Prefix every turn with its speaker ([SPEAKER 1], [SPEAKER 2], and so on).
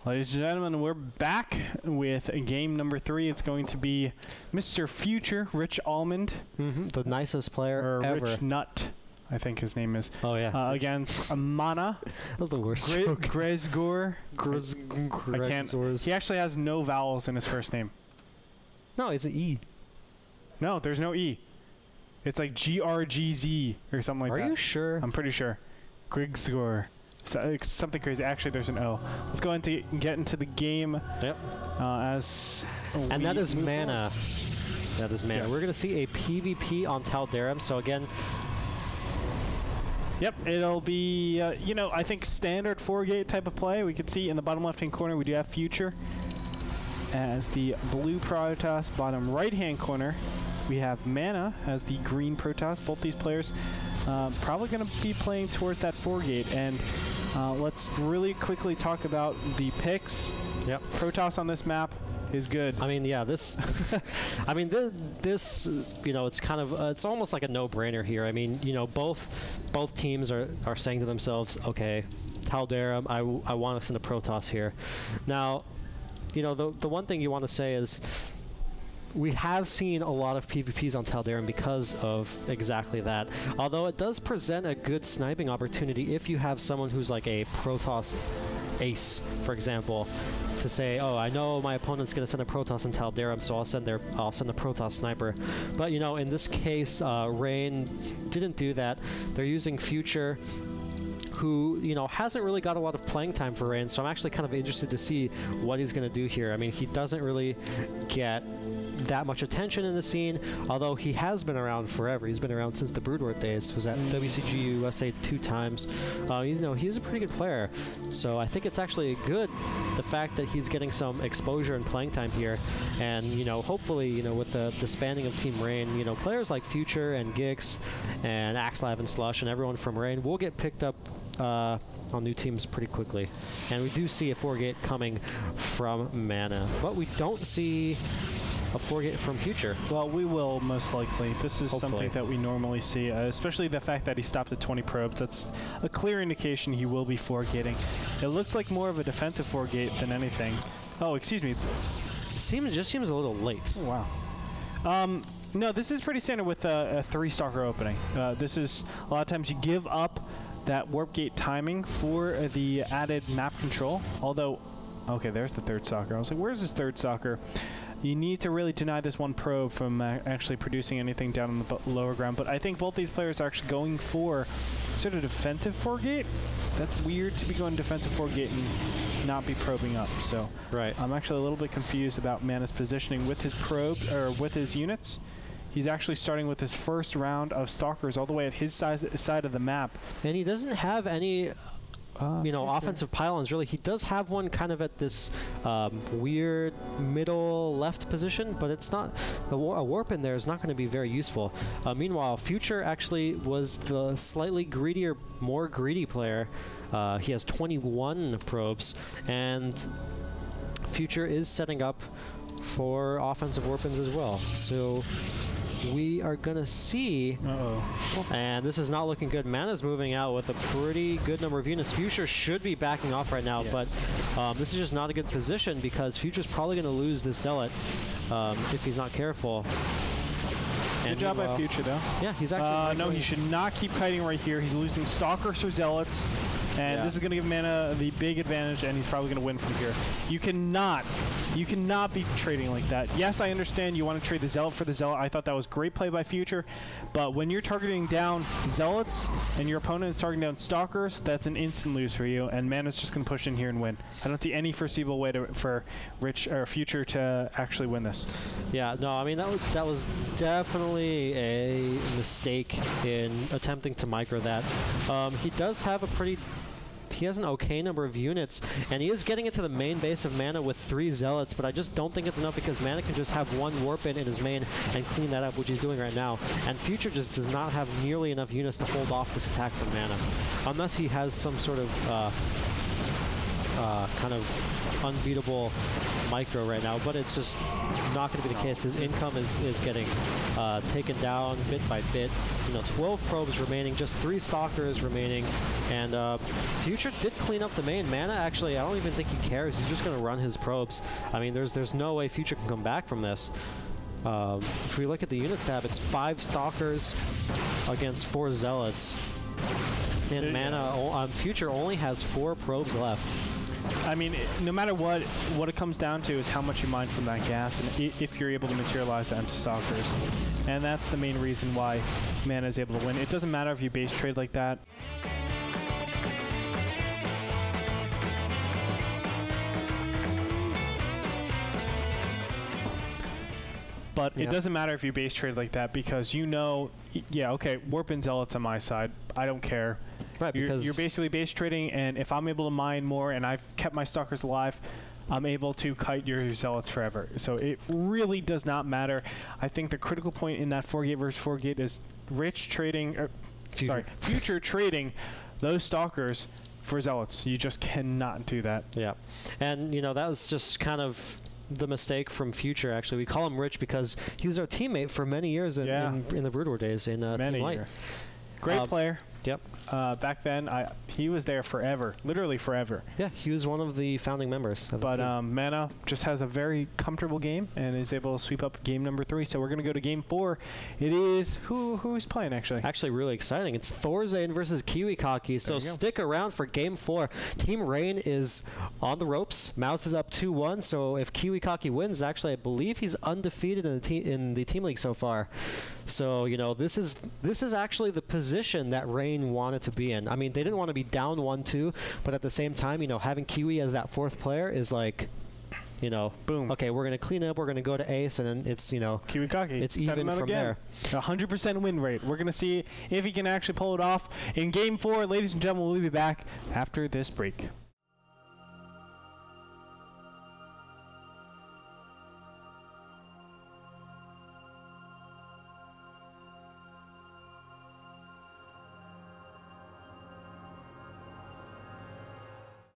[SPEAKER 1] Ladies and gentlemen, we're back with game number 3. It's going to be Mr. Future, Rich Almond.
[SPEAKER 2] The nicest player
[SPEAKER 1] or
[SPEAKER 2] ever.
[SPEAKER 1] Rich Nut, I think his name is.
[SPEAKER 2] Oh, yeah.
[SPEAKER 1] Against Mana.
[SPEAKER 2] That was the worst joke.
[SPEAKER 1] Grezgor. I can't. He actually has no vowels in his first name.
[SPEAKER 2] No, it's an E.
[SPEAKER 1] No, there's no E. It's like Grgz or something like that.
[SPEAKER 2] Are you sure?
[SPEAKER 1] I'm pretty sure. Grezgor. So it's something crazy. Actually, there's an O. Let's go into get into the game.
[SPEAKER 2] Yep.
[SPEAKER 1] And
[SPEAKER 2] that is Mana. That is Mana.
[SPEAKER 1] Yes.
[SPEAKER 2] We're going to see a PvP on tal'darim. So again.
[SPEAKER 1] Yep. It'll be, you know, I think standard 4-gate type of play. We can see in the bottom left-hand corner we do have Future as the blue Protoss. Bottom right-hand corner we have Mana as the green Protoss. Both these players probably going to be playing towards that 4-gate. And let's really quickly talk about the picks.
[SPEAKER 2] Yep. Protoss
[SPEAKER 1] on this map is good.
[SPEAKER 2] I mean, yeah, this, I mean, this, you know, it's kind of, it's almost like a no-brainer here. I mean, you know, both teams are saying to themselves, okay, tal'darim, I want us in the Protoss here. Now, you know, the one thing you want to say is, we have seen a lot of PvPs on tal'darim because of exactly that. Although it does present a good sniping opportunity if you have someone who's like a Protoss ace, for example, to say, oh, I know my opponent's going to send a Protoss in tal'darim, so I'll send a Protoss sniper. But you know, in this case, Rain didn't do that. They're using Future, who, you know, hasn't really got a lot of playing time for Rain, so I'm actually kind of interested to see what he's going to do here. I mean, he doesn't really get that much attention in the scene, although he has been around forever. He's been around since the Broodwort days. Was at WCG USA 2 times. He's a pretty good player. So I think it's actually good, the fact that he's getting some exposure and playing time here. And, you know, hopefully, you know, with the disbanding of Team Rain, you know, players like Future and Gix and Axlav and Slush and everyone from Rain will get picked up on new teams pretty quickly. And we do see a 4-gate coming from Mana. But we don't see a 4-gate from Future.
[SPEAKER 1] Well, we will most likely. This is
[SPEAKER 2] Hopefully.
[SPEAKER 1] something that we normally see, especially the fact that he stopped at 20 probes. That's a clear indication he will be 4-gating. It looks like more of a defensive 4-gate than anything. Oh, excuse me.
[SPEAKER 2] It just seems a little late.
[SPEAKER 1] Oh, wow. No, this is pretty standard with a 3-stalker opening. This is a lot of times you give up that warp gate timing for the added map control. Although, okay, there's the 3rd stalker. I was like, where's this 3rd stalker? You need to really deny this one probe from actually producing anything down on the lower ground. But I think both these players are actually going for sort of defensive 4-gate. That's weird to be going defensive 4-gate and not be probing up. So
[SPEAKER 2] right.
[SPEAKER 1] I'm actually a little bit confused about Mana's positioning with his probe, or with his units. He's actually starting with his first round of stalkers all the way at his side of the map. And
[SPEAKER 2] he doesn't have any you know, offensive pylons, really. He does have one kind of at this weird middle left position, but it's not, a warp in there is not going to be very useful. Meanwhile, Future actually was the slightly greedier, more greedy player. He has 21 probes, and Future is setting up for offensive warp-ins as well. So we are going to see, and this is not looking good. Mana's moving out with a pretty good number of units. Future should be backing off right now, but this is just not a good position because Future's probably going to lose this Zealot if he's not careful.
[SPEAKER 1] Good job by Future, though.
[SPEAKER 2] Yeah, he's actually...
[SPEAKER 1] no, he should not keep kiting right here. He's losing Stalkers or Zealots, and this is going to give Mana the big advantage, and he's probably going to win from here. You cannot be trading like that. Yes, I understand you want to trade the Zealot for the Zealot. I thought that was great play by Future, but when you're targeting down Zealots and your opponent is targeting down Stalkers, that's an instant lose for you, and Mana's just going to push in here and win. I don't see any foreseeable way for Future to actually win this. Yeah,
[SPEAKER 2] no, I mean, that was definitely a mistake in attempting to micro that. He does have he has an okay number of units, and he is getting into the main base of Mana with 3 Zealots, but I just don't think it's enough because Mana can just have 1 warp in his main and clean that up, which he's doing right now. And Future just does not have nearly enough units to hold off this attack from Mana, unless he has some sort of kind of unbeatable micro right now, but it's just not going to be the case. His income is getting taken down bit by bit. 12 probes remaining, just 3 stalkers remaining, and Future did clean up the main. Mana, actually, I don't even think he cares. He's just going to run his probes. I mean, there's no way Future can come back from this. If we look at the unit tab, it's 5 stalkers against 4 zealots. And Mana, Future only has 4 probes left.
[SPEAKER 1] I mean, no matter what it comes down to is how much you mine from that gas, and if you're able to materialize that into stalkers. And that's the main reason why Mana is able to win. It doesn't matter if you base trade like that. But it doesn't matter if you base trade like that, because yeah, okay, Warp and Zealot's on my side. I don't care.
[SPEAKER 2] Right, because
[SPEAKER 1] you're basically base trading, and if I'm able to mine more and I've kept my stalkers alive, I'm able to kite your zealots forever. So it really does not matter. I think the critical point in that 4-gate versus 4-gate is Future trading those stalkers for zealots. You just cannot do that.
[SPEAKER 2] Yeah, and that was just kind of the mistake from Future. Actually, we call him Rich because he was our teammate for many years in the Brood War days in Team Light.
[SPEAKER 1] Great player.
[SPEAKER 2] Yep.
[SPEAKER 1] Back then, he was there forever, literally forever.
[SPEAKER 2] Yeah, he was one of the founding members.
[SPEAKER 1] But Mana just has a very comfortable game and is able to sweep up game number 3. So we're going to go to game 4. It is who's playing actually?
[SPEAKER 2] Actually, really exciting. It's Thorzane versus Kiwikaki. So stick around for game 4. Team Rain is on the ropes. Mouz is up 2-1. So if Kiwikaki wins, actually, I believe he's undefeated in the team league so far. So this is actually the position that Rain wanted to be in. I mean, they didn't want to be down 1-2, but at the same time, having Kiwi as that 4th player is like,
[SPEAKER 1] boom.
[SPEAKER 2] Okay, we're gonna clean up. We're gonna go to ace, and then it's
[SPEAKER 1] Kiwikaki.
[SPEAKER 2] It's even from there.
[SPEAKER 1] 100% win rate. We're gonna see if he can actually pull it off in game 4. Ladies and gentlemen, we'll be back after this break.